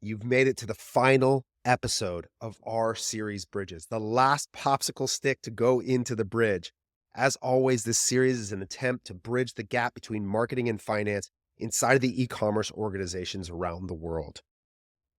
You've made it to the final episode of our series Bridges, the last popsicle stick to go into the bridge. As always, this series is an attempt to bridge the gap between marketing and finance inside of the e-commerce organizations around the world.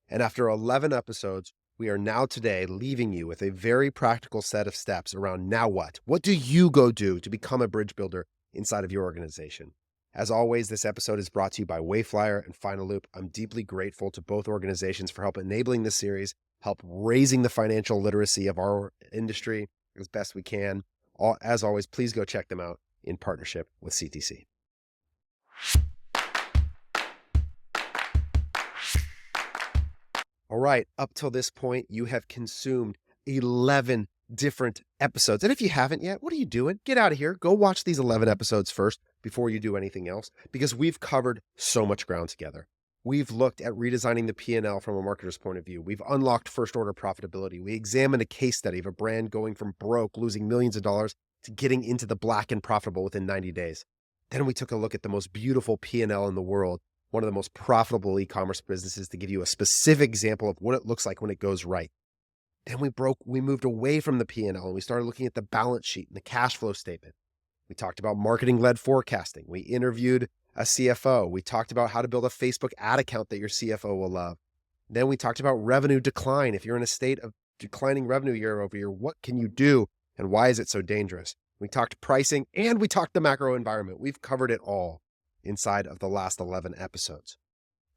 And after 11 episodes, we are now today leaving you with a very practical set of steps around now what? What do you go do to become a bridge builder inside of your organization? As always, this episode is brought to you by Wayflyer and Final Loop. I'm deeply grateful to both organizations for help enabling this series, help raising the financial literacy of our industry as best we can. As always, please go check them out in partnership with CTC. All right, up till this point, you have consumed 11 different episodes. And if you haven't yet, what are you doing? Get out of here. Go watch these 11 episodes first before you do anything else, because we've covered so much ground together. We've looked at redesigning the P&L from a marketer's point of view. We've unlocked first order profitability. We examined a case study of a brand going from broke, losing millions of dollars, to getting into the black and profitable within 90 days. Then we took a look at the most beautiful P&L in the world, one of the most profitable e-commerce businesses, to give you a specific example of what it looks like when it goes right. Then we moved away from the P&L and we started looking at the balance sheet and the cash flow statement. We talked about marketing-led forecasting. We interviewed a CFO. We talked about how to build a Facebook ad account that your CFO will love. Then we talked about revenue decline. If you're in a state of declining revenue year over year, what can you do and why is it so dangerous? We talked pricing and we talked the macro environment. We've covered it all inside of the last 11 episodes.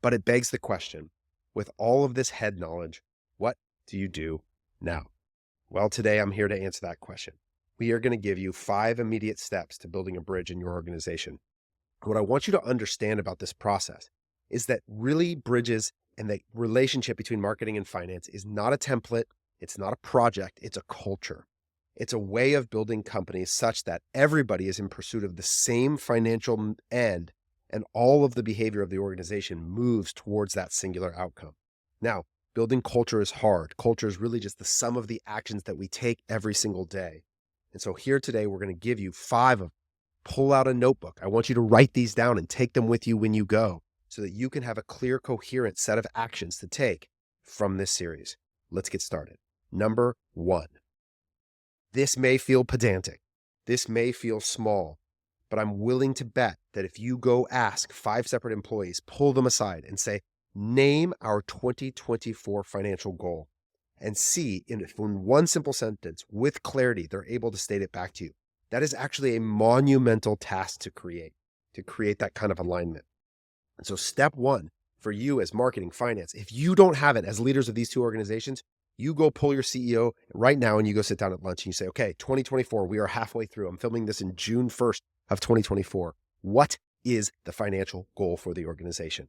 But it begs the question, with all of this head knowledge, what do you do now? Well, today I'm here to answer that question. We are going to give you 5 immediate steps to building a bridge in your organization. What I want you to understand about this process is that really bridges and the relationship between marketing and finance is not a template. It's not a project. It's a culture. It's a way of building companies such that everybody is in pursuit of the same financial end and all of the behavior of the organization moves towards that singular outcome. Now, building culture is hard. Culture is really just the sum of the actions that we take every single day. And so here today, we're going to give you 5 of them. Pull out a notebook. I want you to write these down and take them with you when you go so that you can have a clear, coherent set of actions to take from this series. Let's get started. Number 1. This may feel pedantic. This may feel small, but I'm willing to bet that if you go ask 5 separate employees, pull them aside and say, name our 2024 financial goal, and see if in one simple sentence with clarity, they're able to state it back to you. That is actually a monumental task to create that kind of alignment. And so step 1 for you as marketing, finance, if you don't have it as leaders of these 2 organizations, you go pull your CEO right now and you go sit down at lunch and you say, okay, 2024, we are halfway through. I'm filming this in June 1st of 2024. What is the financial goal for the organization?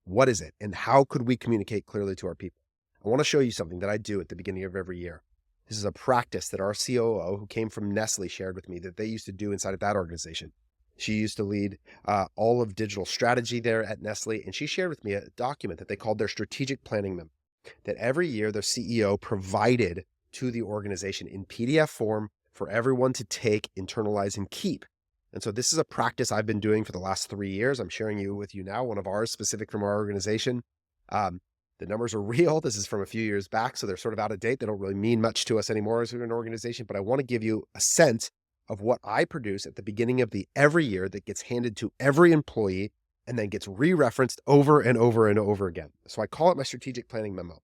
What is it? And how could we communicate clearly to our people? I want to show you something that I do at the beginning of every year. This is a practice that our COO, who came from Nestle, shared with me that they used to do inside of that organization. She used to lead all of digital strategy there at Nestle, and she shared with me a document that they called their strategic planning memo, that every year their CEO provided to the organization in PDF form for everyone to take, internalize, and keep. And so this is a practice I've been doing for the last 3 years. I'm sharing with you now, one of ours specific from our organization. The numbers are real. This is from a few years back, so they're sort of out of date. They don't really mean much to us anymore as an organization, but I want to give you a sense of what I produce at the beginning of every year that gets handed to every employee and then gets re-referenced over and over and over again. So I call it my strategic planning memo.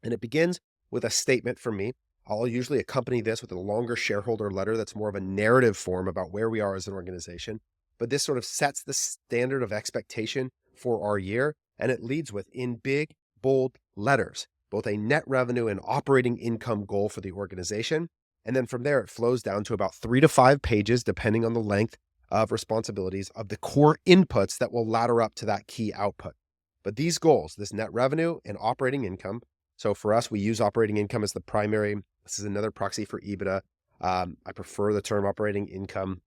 And it begins with a statement from me. I'll usually accompany this with a longer shareholder letter that's more of a narrative form about where we are as an organization. But this sort of sets the standard of expectation for our year. And it leads with, in big, bold letters, both a net revenue and operating income goal for the organization. And then from there, it flows down to about 3 to 5 pages, depending on the length of responsibilities of the core inputs that will ladder up to that key output. But these goals, this net revenue and operating income, so for us, we use operating income as the primary. This is another proxy for EBITDA. I prefer the term operating income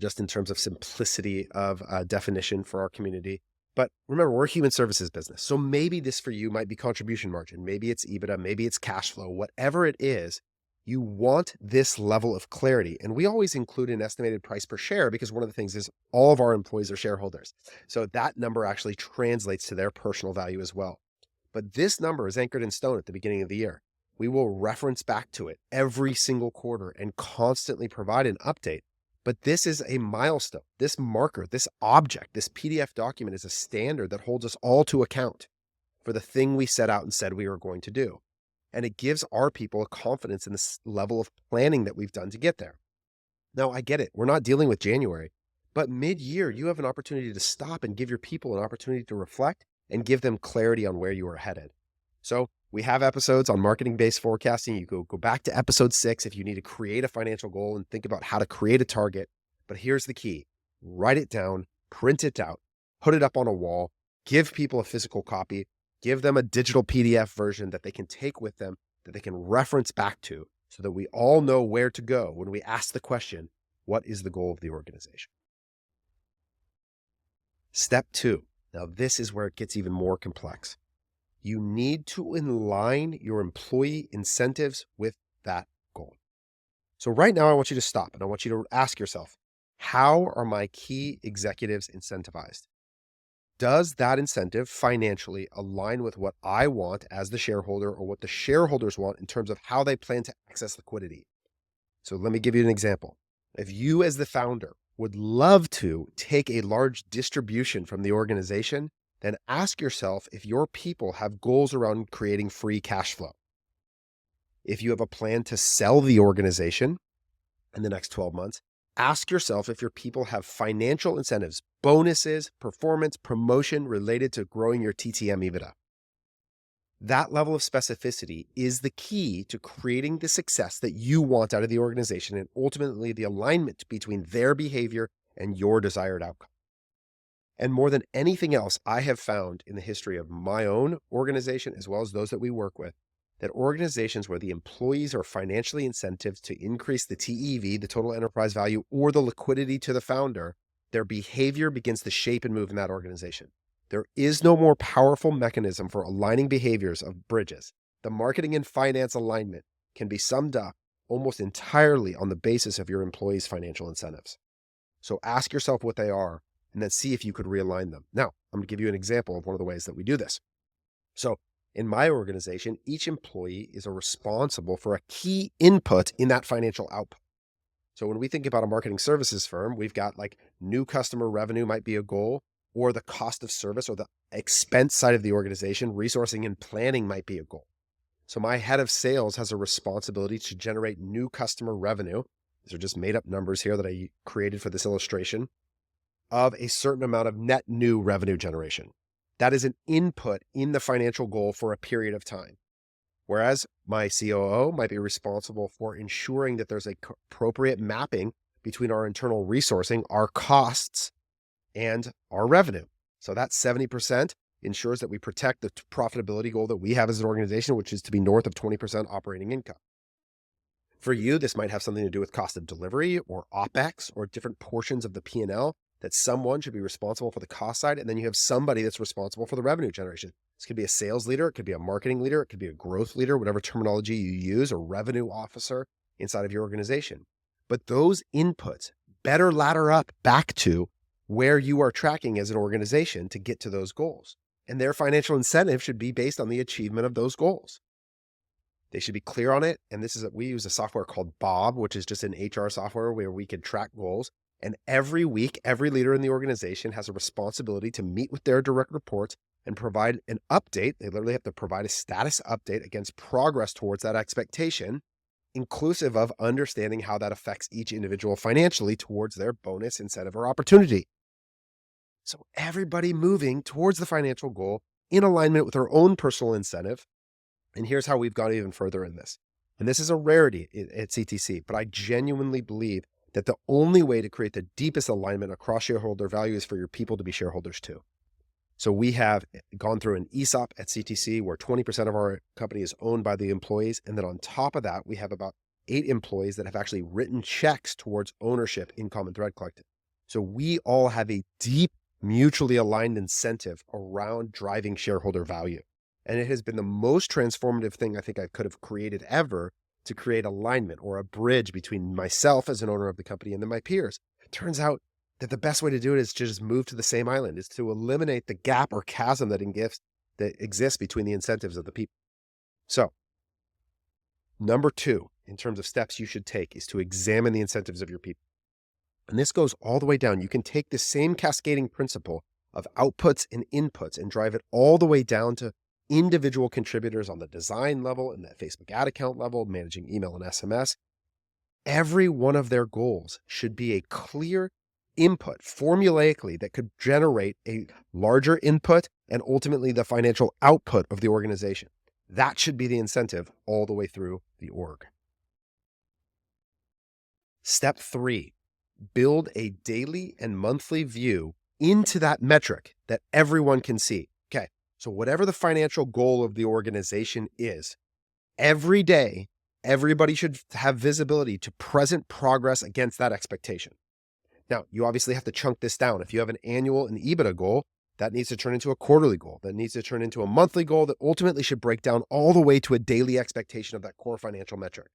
just in terms of simplicity of definition for our community. But remember, we're a human services business. So maybe this for you might be contribution margin. Maybe it's EBITDA, maybe it's cash flow, whatever it is, you want this level of clarity. And we always include an estimated price per share because one of the things is all of our employees are shareholders. So that number actually translates to their personal value as well. But this number is anchored in stone at the beginning of the year. We will reference back to it every single quarter and constantly provide an update. But this is a milestone. This marker, this object, this PDF document is a standard that holds us all to account for the thing we set out and said we were going to do. And it gives our people a confidence in this level of planning that we've done to get there. Now, I get it. We're not dealing with January, but mid-year, you have an opportunity to stop and give your people an opportunity to reflect and give them clarity on where you are headed. So we have episodes on marketing-based forecasting. You go back to episode 6 if you need to create a financial goal and think about how to create a target. But here's the key. Write it down, print it out, put it up on a wall, give people a physical copy, give them a digital PDF version that they can take with them, that they can reference back to, so that we all know where to go when we ask the question, what is the goal of the organization? Step 2. Now, this is where it gets even more complex. You need to align your employee incentives with that goal. So right now, I want you to stop and I want you to ask yourself, how are my key executives incentivized? Does that incentive financially align with what I want as the shareholder or what the shareholders want in terms of how they plan to access liquidity? So let me give you an example. If you as the founder would love to take a large distribution from the organization, then ask yourself if your people have goals around creating free cash flow. If you have a plan to sell the organization in the next 12 months, ask yourself if your people have financial incentives, bonuses, performance, promotion related to growing your TTM EBITDA. That level of specificity is the key to creating the success that you want out of the organization and ultimately the alignment between their behavior and your desired outcome. And more than anything else, I have found in the history of my own organization, as well as those that we work with, that organizations where the employees are financially incentivized to increase the TEV, the total enterprise value, or the liquidity to the founder, their behavior begins to shape and move in that organization. There is no more powerful mechanism for aligning behaviors of bridges. The marketing and finance alignment can be summed up almost entirely on the basis of your employees' financial incentives. So ask yourself what they are and then see if you could realign them. Now, I'm going to give you an example of one of the ways that we do this. So in my organization, each employee is responsible for a key input in that financial output. So when we think about a marketing services firm, we've got like new customer revenue might be a goal, or the cost of service or the expense side of the organization, resourcing and planning might be a goal. So my head of sales has a responsibility to generate new customer revenue. These are just made up numbers here that I created for this illustration of a certain amount of net new revenue generation. That is an input in the financial goal for a period of time. Whereas my COO might be responsible for ensuring that there's an appropriate mapping between our internal resourcing, our costs, and our revenue. So that 70% ensures that we protect the profitability goal that we have as an organization, which is to be north of 20% operating income. For you, this might have something to do with cost of delivery or OpEx or different portions of the P&L that someone should be responsible for the cost side. And then you have somebody that's responsible for the revenue generation. This could be a sales leader. It could be a marketing leader. It could be a growth leader, whatever terminology you use, a revenue officer inside of your organization. But those inputs better ladder up back to where you are tracking as an organization to get to those goals. And their financial incentive should be based on the achievement of those goals. They should be clear on it. And we use a software called Bob, which is just an HR software where we can track goals. And every week, every leader in the organization has a responsibility to meet with their direct reports and provide an update. They literally have to provide a status update against progress towards that expectation, inclusive of understanding how that affects each individual financially towards their bonus, incentive, or opportunity. So everybody moving towards the financial goal in alignment with their own personal incentive. And here's how we've gone even further in this. And this is a rarity at CTC, but I genuinely believe that the only way to create the deepest alignment across shareholder value is for your people to be shareholders too. So we have gone through an ESOP at CTC where 20% of our company is owned by the employees. And then on top of that, we have about 8 employees that have actually written checks towards ownership in Common Thread Collective. So we all have a deep, mutually aligned incentive around driving shareholder value. And it has been the most transformative thing I think I could have created ever to create alignment or a bridge between myself as an owner of the company and then my peers. It turns out that the best way to do it is to just move to the same island, is to eliminate the gap or chasm that that exists between the incentives of the people. So, number 2, in terms of steps you should take, is to examine the incentives of your people. And this goes all the way down. You can take the same cascading principle of outputs and inputs and drive it all the way down to individual contributors on the design level and that Facebook ad account level, managing email and SMS. Every one of their goals should be a clear input formulaically that could generate a larger input and ultimately the financial output of the organization. That should be the incentive all the way through the org. Step 3, build a daily and monthly view into that metric that everyone can see. Okay, so whatever the financial goal of the organization is, every day, everybody should have visibility to present progress against that expectation. Now, you obviously have to chunk this down. If you have an annual and EBITDA goal, that needs to turn into a quarterly goal. That needs to turn into a monthly goal that ultimately should break down all the way to a daily expectation of that core financial metric.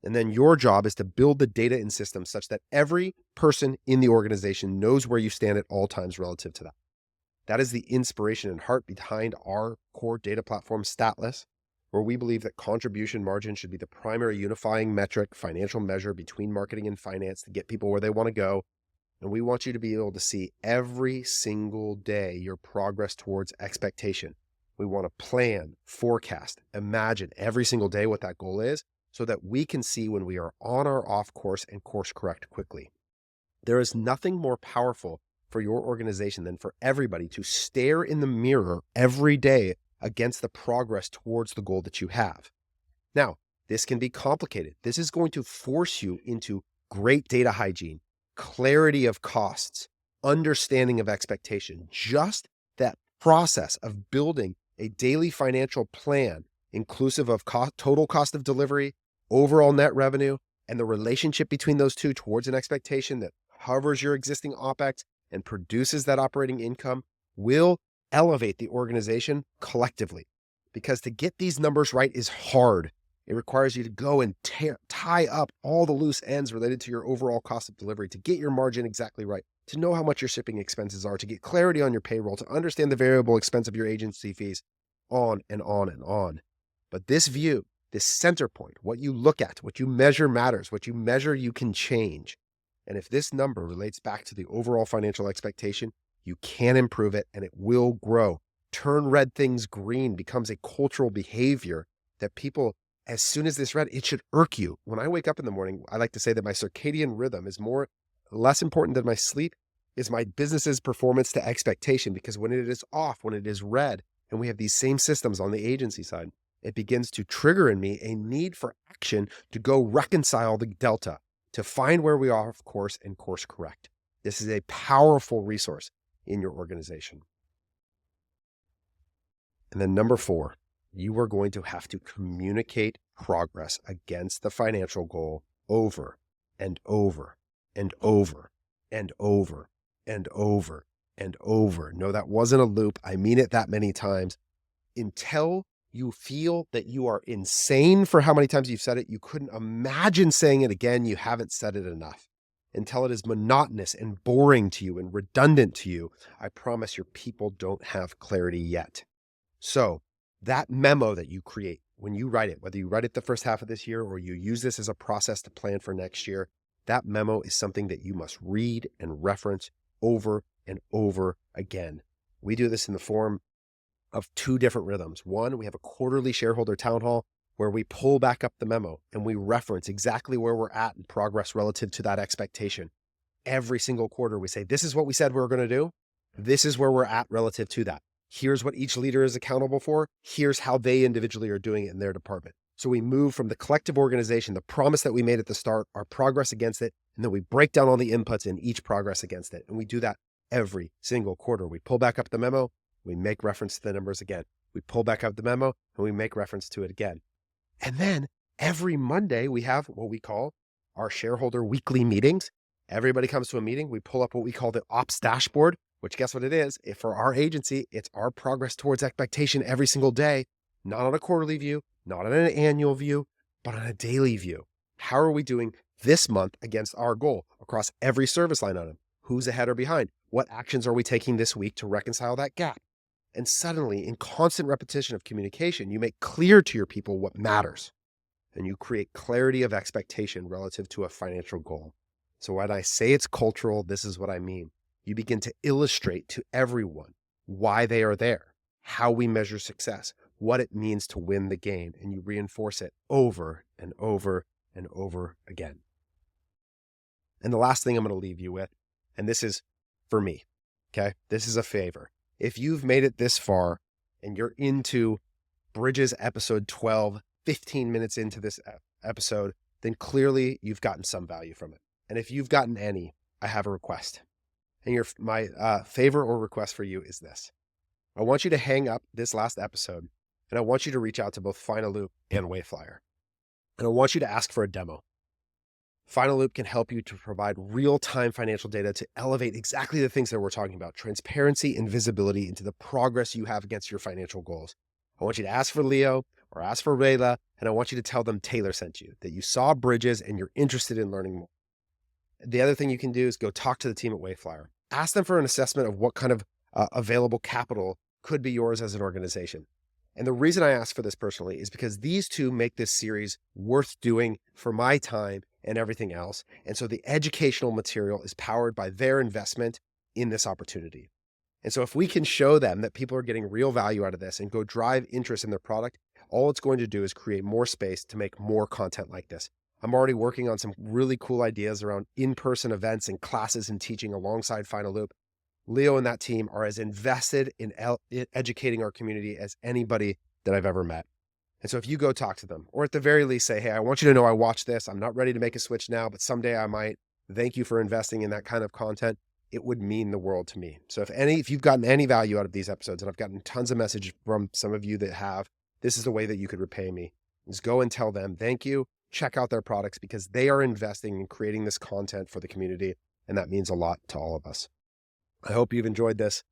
And then your job is to build the data and systems such that every person in the organization knows where you stand at all times relative to that. That is the inspiration and heart behind our core data platform, Statless, where we believe that contribution margin should be the primary unifying metric, financial measure between marketing and finance to get people where they want to go. And we want you to be able to see every single day your progress towards expectation. We want to plan, forecast, imagine every single day what that goal is so that we can see when we are on or off course and course correct quickly. There is nothing more powerful for your organization than for everybody to stare in the mirror every day against the progress towards the goal that you have. Now, this can be complicated. This is going to force you into great data hygiene, clarity of costs, understanding of expectation. Just that process of building a daily financial plan, inclusive of total cost of delivery, overall net revenue, and the relationship between those two towards an expectation that covers your existing OpEx and produces that operating income will elevate the organization collectively. Because to get these numbers right is hard. It requires you to go and tie up all the loose ends related to your overall cost of delivery, to get your margin exactly right, to know how much your shipping expenses are, to get clarity on your payroll, to understand the variable expense of your agency fees, on and on and on. But this view, this center point, what you look at, what you measure matters, what you measure you can change. And if this number relates back to the overall financial expectation, you can improve it and it will grow. Turn red things green becomes a cultural behavior that people, as soon as this red, it should irk you. When I wake up in the morning, I like to say that my circadian rhythm is less important than my sleep, is my business's performance to expectation. Because when it is off, when it is red, and we have these same systems on the agency side, it begins to trigger in me a need for action to go reconcile the delta, to find where we are off course and course correct. This is a powerful resource in your organization. And then number 4, you are going to have to communicate progress against the financial goal over and over and over and over and over and over. No, that wasn't a loop. I mean it that many times until you feel that you are insane for how many times you've said it. You couldn't imagine saying it again. You haven't said it enough. Until it is monotonous and boring to you and redundant to you, I promise your people don't have clarity yet. So that memo that you create when you write it, whether you write it the first half of this year or you use this as a process to plan for next year, that memo is something that you must read and reference over and over again. We do this in the form of 2 different rhythms. One, we have a quarterly shareholder town hall where we pull back up the memo and we reference exactly where we're at in progress relative to that expectation. Every single quarter, we say, this is what we said we were going to do. This is where we're at relative to that. Here's what each leader is accountable for. Here's how they individually are doing it in their department. So we move from the collective organization, the promise that we made at the start, our progress against it, and then we break down all the inputs in each progress against it. And we do that every single quarter. We pull back up the memo, we make reference to the numbers again. We pull back up the memo and we make reference to it again. And then every Monday, we have what we call our shareholder weekly meetings. Everybody comes to a meeting. We pull up what we call the ops dashboard, which guess what it is? If for our agency, it's our progress towards expectation every single day, not on a quarterly view, not on an annual view, but on a daily view. How are we doing this month against our goal across every service line item? Who's ahead or behind? What actions are we taking this week to reconcile that gap? And suddenly, in constant repetition of communication, you make clear to your people what matters and you create clarity of expectation relative to a financial goal. So when I say it's cultural, this is what I mean. You begin to illustrate to everyone why they are there, how we measure success, what it means to win the game, and you reinforce it over and over and over again. And the last thing I'm going to leave you with, and this is for me, okay? This is a favor. If you've made it this far and you're into Bridges episode 12, 15 minutes into this episode, then clearly you've gotten some value from it. And if you've gotten any, I have a request. And my favor or request for you is this. I want you to hang up this last episode, and I want you to reach out to both Final Loop and Wayflyer. And I want you to ask for a demo. Final Loop can help you to provide real-time financial data to elevate exactly the things that we're talking about, transparency and visibility into the progress you have against your financial goals. I want you to ask for Leo or ask for Rayla, and I want you to tell them Taylor sent you, that you saw Bridges and you're interested in learning more. The other thing you can do is go talk to the team at Wayflyer. Ask them for an assessment of what kind of available capital could be yours as an organization. And the reason I ask for this personally is because these two make this series worth doing for my time and everything else. And so the educational material is powered by their investment in this opportunity. And so if we can show them that people are getting real value out of this and go drive interest in their product, all it's going to do is create more space to make more content like this. I'm already working on some really cool ideas around in-person events and classes and teaching alongside Final Loop. Leo and that team are as invested in educating our community as anybody that I've ever met. And so if you go talk to them, or at the very least say, hey, I want you to know I watched this. I'm not ready to make a switch now, but someday I might. Thank you for investing in that kind of content. It would mean the world to me. So if you've gotten any value out of these episodes, and I've gotten tons of messages from some of you that have, this is the way that you could repay me, is go and tell them thank you, check out their products because they are investing in creating this content for the community. And that means a lot to all of us. I hope you've enjoyed this.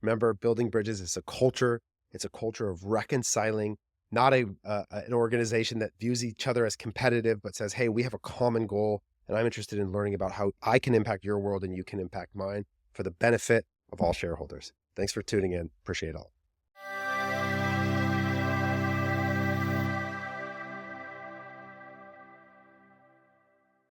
Remember, building bridges is a culture. It's a culture of reconciling, not an organization that views each other as competitive, but says, hey, we have a common goal. And I'm interested in learning about how I can impact your world and you can impact mine for the benefit of all shareholders. Thanks for tuning in. Appreciate it all.